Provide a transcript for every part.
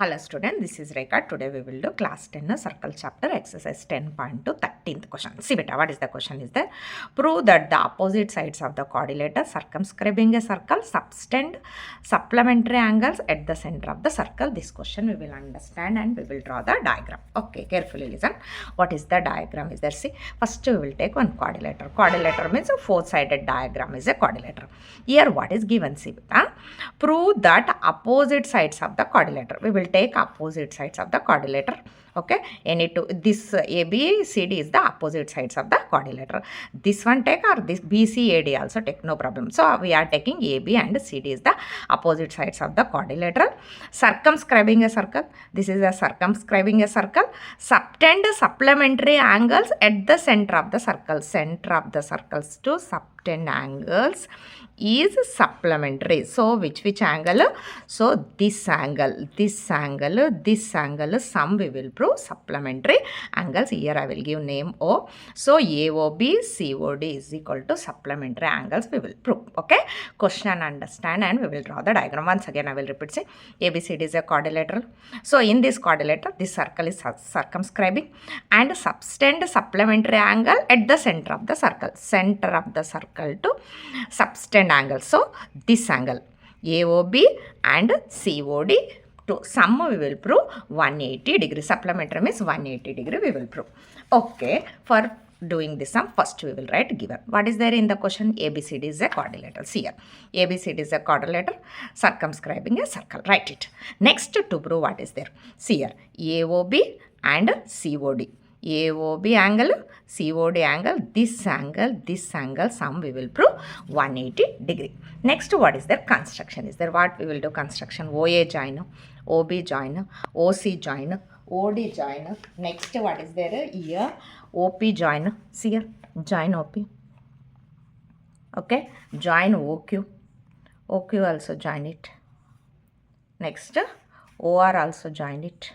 Hello student, this is Rekha. Today we will do class 10 circle chapter exercise 10.2 13th question. See beta, what is the question is there? Prove that the opposite sides of the quadrilateral circumscribing a circle subtend supplementary angles at the center of the circle. This question we will understand and we will draw the diagram. Okay, carefully listen. What is the diagram is there? See, first we will take one quadrilateral. Quadrilateral means a four-sided diagram is a quadrilateral. Here what is given? See beta, prove that opposite sides of the quadrilateral. We will take opposite sides of the quadrilateral. Okay, any two, this AB CD is the opposite sides of the quadrilateral. This one take, or this BC AD also take, no problem. So we are taking AB and CD is the opposite sides of the quadrilateral. Circumscribing a circle, this is a circumscribing a circle. Subtend supplementary angles at the center of the circle. Center of the circles to subtend angles is supplementary. So which angle? So this angle, sum we will prove supplementary angles. Here I will give name O. So AOB COD is equal to supplementary angles we will prove. Okay, question understand and we will draw the diagram. Once again I will repeat, say ABCD is a quadrilateral. So in this quadrilateral, this circle is circumscribing and subtend supplementary angle at the center of the circle. Center of the circle to subtend angle. So this angle AOB and COD to sum we will prove 180 degree. Supplementary means 180 degree we will prove. Okay, for doing this sum, first we will write given. What is there in the question? ABCD is a quadrilateral. See here, ABCD is a quadrilateral circumscribing a circle. Write it. Next to prove what is there? See here, AOB and COD. AOB angle, COD angle, this angle, sum we will prove 180 degree. Next, what is there? Construction is there. What we will do? Construction. OA join, OB join, OC join, OD join. Next, what is there? Here, OP join. See here, join OP. Okay, join OQ. OQ also join it. Next, OR also join it.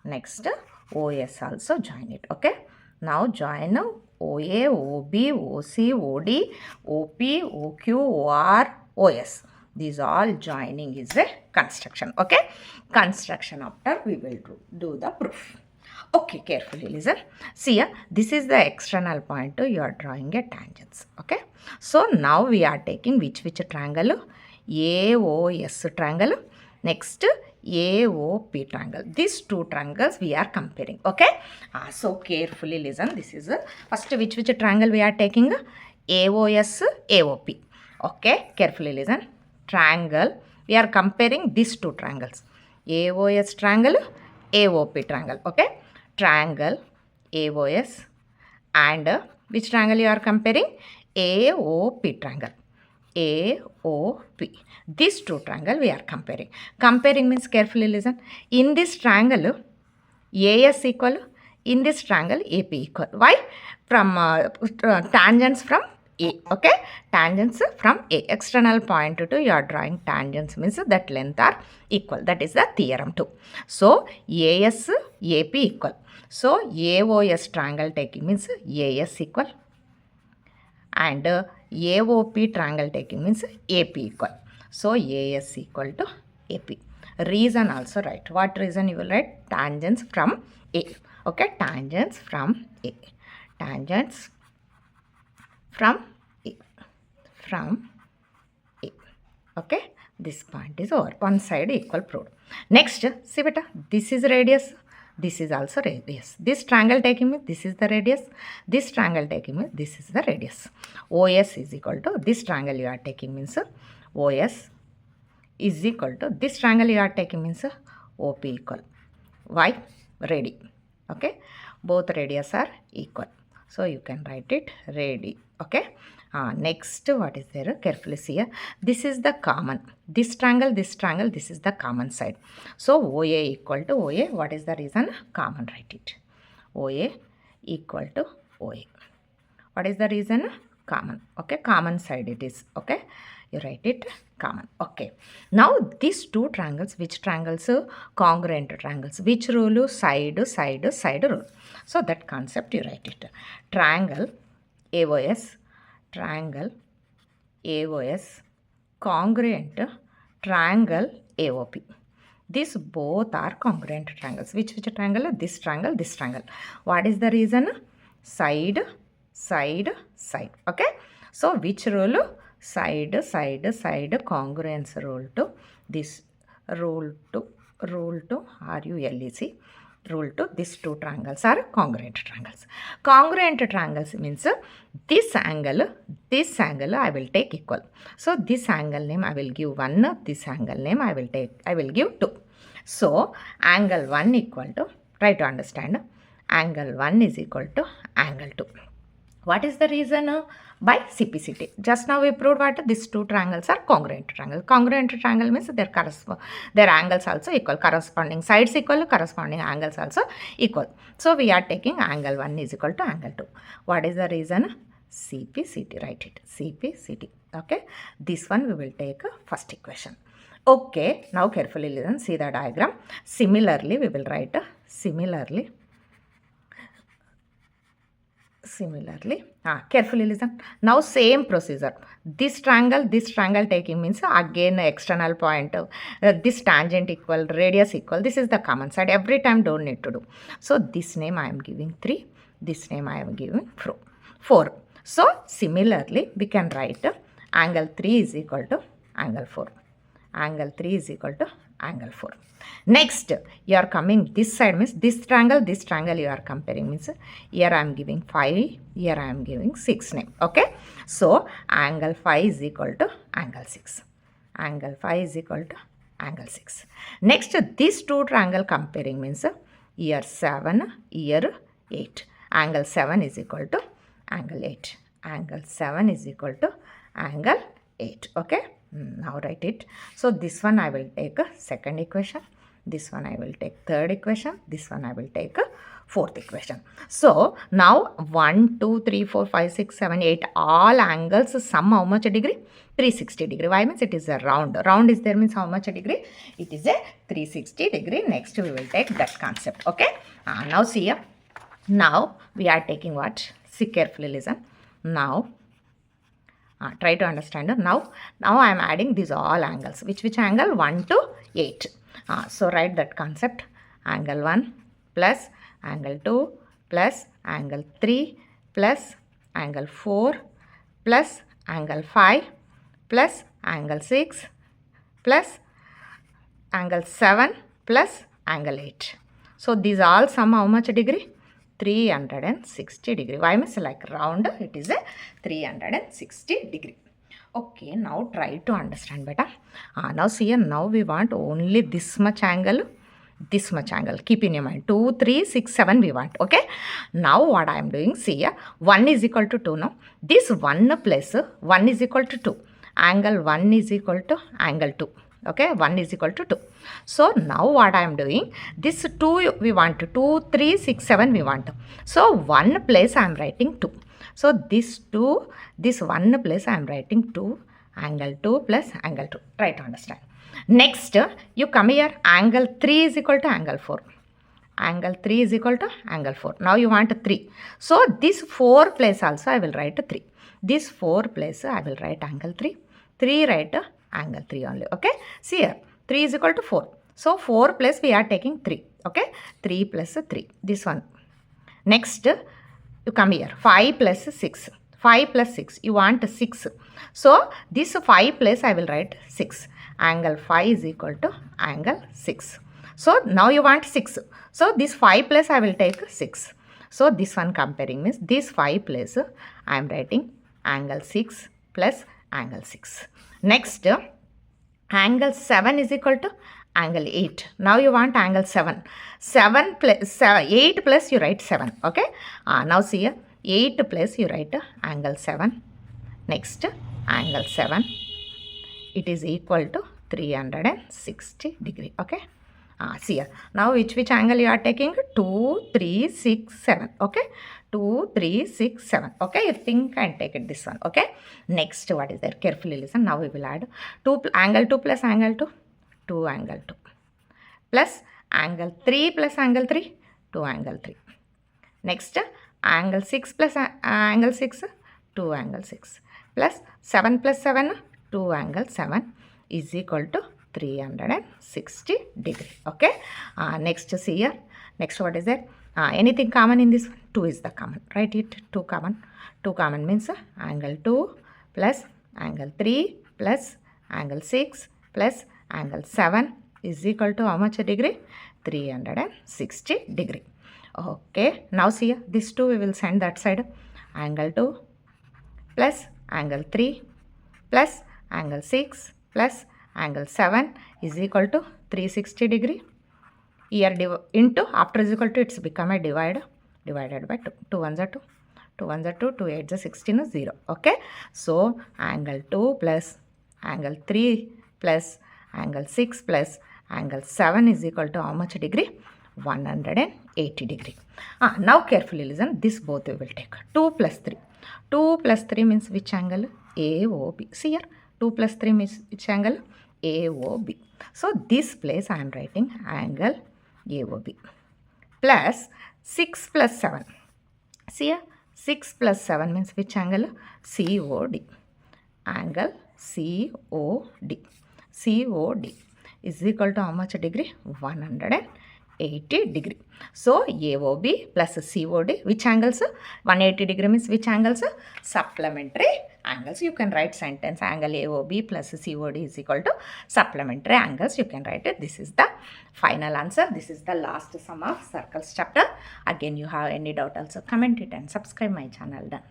Next, OS also join it. Okay, now join OA, OB, OC, OD, OP, OQ, OR, OS. These all joining is a construction. Okay, construction after we will do the proof. Okay, carefully listen. See here, this is the external point. You are drawing a tangents. Okay, so now we are taking which triangle? AOS triangle. Next, AOP triangle. These two triangles we are comparing. Okay, so carefully listen. This is first which triangle we are taking? AOS, AOP. Okay, carefully listen. Triangle, we are comparing these two triangles. AOS triangle, AOP triangle. Okay, triangle AOS and which triangle you are comparing? AOP triangle. AOP. These two triangle we are comparing. Comparing means carefully listen. In this triangle, AS equal. In this triangle, AP equal. Why? From tangents from A. Okay, tangents from A. External point to you are drawing tangents means that length are equal. That is the theorem 2. So AS AP equal. So AOS triangle taking means AS equal and AOP triangle taking means AP equal. So AS equal to AP. Reason also write. What reason you will write? Tangents from A. Okay, tangents from A. Tangents from A. From A. Okay, this point is over. One side equal proved. Next, see beta, this is radius. This is also radius. This triangle taking me, this is the radius. This triangle taking me, this is the radius. OS is equal to this triangle you are taking means OS is equal to this triangle you are taking means OP equal. Why? Radi. Okay, both radius are equal. So you can write it radi. Okay. Next, what is there? Carefully see here. This is the common. This triangle, this is the common side. So OA equal to OA. What is the reason? Common, write it. OA equal to OA. What is the reason? Common. Okay, common side it is. Okay, you write it common. Okay, now these two triangles, which triangles? Congruent triangles. Which rule? Side rule. So that concept you write it. Triangle AOS, triangle AOS, congruent triangle AOP. These both are congruent triangles. Which triangle? This triangle, this triangle. What is the reason? Side, side, side. Okay. So which rule? Side, side, side, congruence rule to this rule to RULEC rule to these two triangles are congruent triangles. Congruent triangles means this angle I will take equal. So this angle name I will give 1, this angle name I will give 2. So angle 1 equal to, try to understand, angle 1 is equal to angle 2. What is the reason? By CPCT. Just now we proved what these two triangles are congruent triangle. Congruent triangle means their angles also equal, corresponding sides equal, corresponding angles also equal. So we are taking angle 1 is equal to angle 2. What is the reason? CPCT. Write it. CPCT. Okay. This one we will take first equation. Okay. Now carefully listen. See the diagram. Similarly, we will write similarly, carefully listen. Now same procedure. This triangle taking means again external point. This tangent equal, radius equal. This is the common side. Every time don't need to do. So this name I am giving 3. This name I am giving 4. So similarly we can write angle 3 is equal to angle 4. Angle 3 is equal to angle 4. Next, you are coming this side means this triangle you are comparing means here I am giving 5, here I am giving 6 name. Okay. So, angle 5 is equal to angle 6. Angle 5 is equal to angle 6. Next, this two triangle comparing means here 7, here 8. Angle 7 is equal to angle 8. Angle 7 is equal to angle 8. Okay. Now write it. So this one I will take a second equation. This one I will take third equation. This one I will take a fourth equation. So now 1, 2, 3, 4, 5, 6, 7, 8 all angles sum how much degree? 360 degree. Why means it is a round. Round is there means how much degree? It is a 360 degree. Next we will take that concept. Okay. Now see here. Now we are taking what? See carefully listen. Now try to understand. Now I am adding these all angles. Which angle? 1 to 8. So write that concept. Angle 1 plus angle 2 plus angle 3 plus angle 4 plus angle 5 plus angle 6 plus angle 7 plus angle 8. So these all sum how much degree? 360 degree. Why means like round, it is a 360 degree. Okay, now try to understand better. Now see here, now we want only this much angle, this much angle. Keep in your mind, 2, 3, 6, 7 we want. Okay. Now what I am doing, see here, 1 is equal to 2 now. This 1 plus 1 is equal to 2. Angle 1 is equal to angle 2. Okay, 1 is equal to 2. So now what I am doing, this 2 we want, 2, 3, 6, 7 we want. So 1 place I am writing 2. So this 2, this 1 place I am writing 2, angle 2 plus angle 2. Try to understand. Next, you come here, angle 3 is equal to angle 4. Angle 3 is equal to angle 4. Now you want 3. So this 4 place also I will write 3. This 4 place I will write angle 3. 3 write angle 3 only. Okay. See here, 3 is equal to 4. So 4 plus we are taking 3. Okay. 3 plus 3. This one. Next, you come here. 5 plus 6. 5 plus 6. You want 6. So this 5 plus I will write 6. Angle 5 is equal to angle 6. So now you want 6. So this 5 plus I will take 6. So this one comparing means this 5 plus I am writing angle 6 plus angle 6. Next, angle 7 is equal to angle 8. Now you want angle 7. 7 plus 8 plus you write 7. Okay. Now see here, 8 plus you write angle 7. Next, angle 7. It is equal to 360 degree. Okay. See here. Now which angle you are taking? 2, 3, 6, 7. Okay. 2, 3, 6, 7. Okay. You think and take it this one. Okay. Next, what is there? Carefully listen. Now we will add angle 2 plus angle 2. 2 angle 2. Plus angle 3 plus angle 3. 2 angle 3. Next, angle 6 plus angle 6. 2 angle 6. Plus 7 plus 7. 2 angle 7 is equal to 360 degree. Okay. Next, see here. Next, what is there? Anything common in this one? 2 is the common. Write it. 2 common. 2 common means angle 2 plus angle 3 plus angle 6 plus angle 7 is equal to how much degree? 360 degree. Okay. Now see here. This 2 we will send that side. Angle 2 plus angle 3 plus angle 6 plus angle 7 is equal to 360 degree. Here into, after is equal to, it's become a divided by 2. 2 ones are 2. 2 ones are 2. 2 8s are 16 is 0. Okay. So angle 2 plus angle 3 plus angle 6 plus angle 7 is equal to how much degree? 180 degree. Now carefully listen. This both we will take. 2 plus 3. 2 plus 3 means which angle? AOB. See here. 2 plus 3 means which angle? AOB. So this place I am writing angle AOB plus 6 plus 7. See here. 6 plus 7 means which angle? COD. Angle COD. COD is equal to how much degree? 180 degree. So AOB plus COD, which angles? 180 degree means which angles? Supplementary angles. You can write sentence angle AOB plus COD is equal to supplementary angles. You can write it. This is the final answer. This is the last sum of circles chapter. Again, you have any doubt also comment it and subscribe my channel. Done.